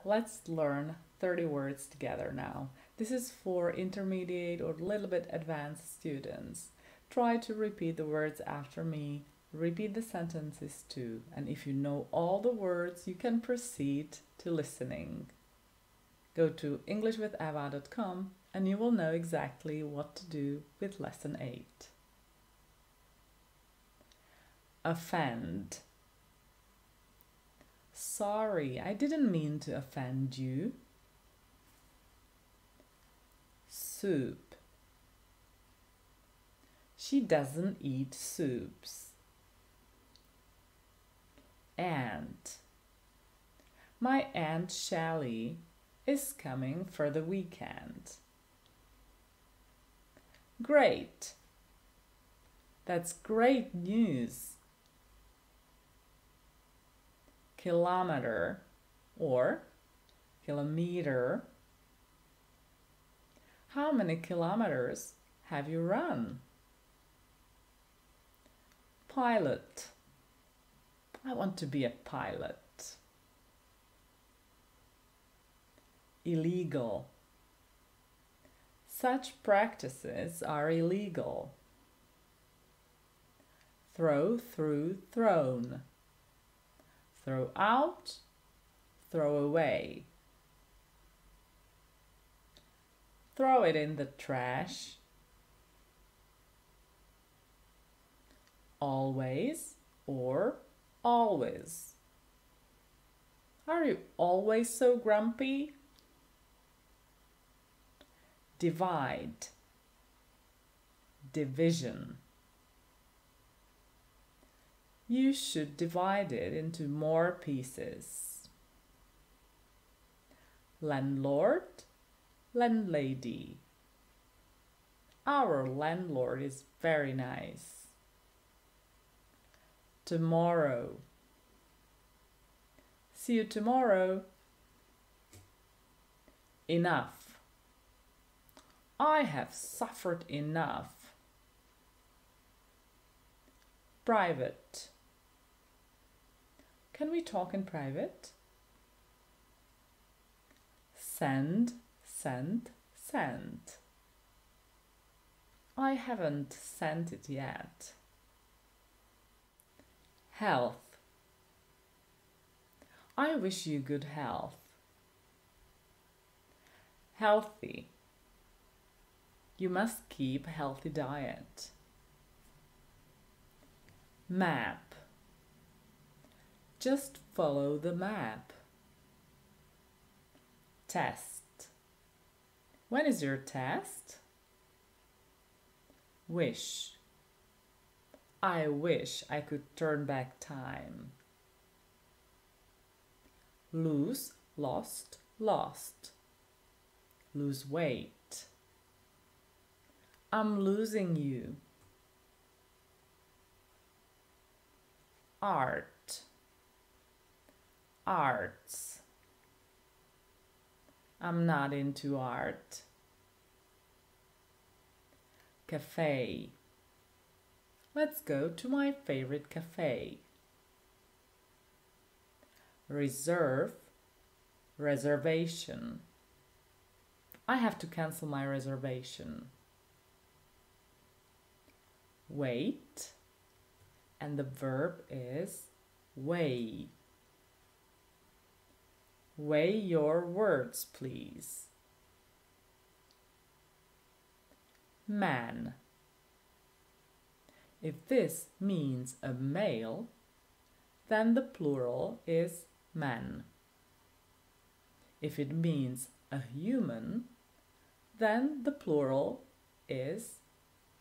let's learn 30 words together now. This is for intermediate or a little bit advanced students. Try to repeat the words after me. Repeat the sentences too. And if you know all the words, you can proceed to listening. Go to englishwitheva.com and you will know exactly what to do with lesson 8. Offend. Sorry, I didn't mean to offend you. Soup. She doesn't eat soups. Aunt. My Aunt Shelley is coming for the weekend. Great. That's great news. Kilometer or kilometer. How many kilometers have you run? Pilot. I want to be a pilot. Illegal. Such practices are illegal. Throw, through, thrown. Throw out, throw away. Throw it in the trash. Always or always. Are you always so grumpy? Divide. Division. You should divide it into more pieces. Landlord, landlady. Our landlord is very nice. Tomorrow. See you tomorrow. Enough. I have suffered enough. Private. Can we talk in private? Send, sent, sent. I haven't sent it yet. Health. I wish you good health. Healthy. You must keep a healthy diet. Map. Just follow the map. Test. When is your test? Wish. I wish I could turn back time. Lose, lost, lost. Lose weight. I'm losing you. Art. Arts. I'm not into art. Cafe. Let's go to my favorite cafe. Reserve. Reservation. I have to cancel my reservation. Wait. And the verb is weigh. Weigh your words, please. Man. If this means a male, then the plural is man. If it means a human, then the plural is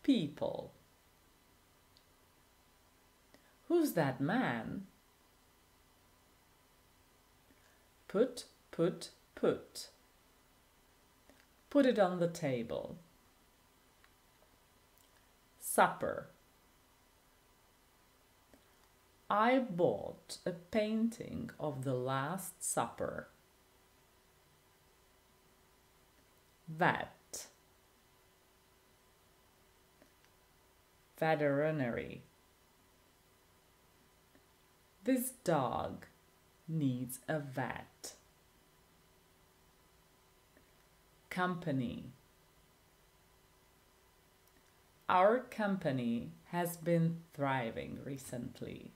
people. Who's that man? Put, put, put. Put it on the table. Supper. I bought a painting of the Last Supper. Vet. Veterinary. This dog needs a vet. company. Our company has been thriving recently.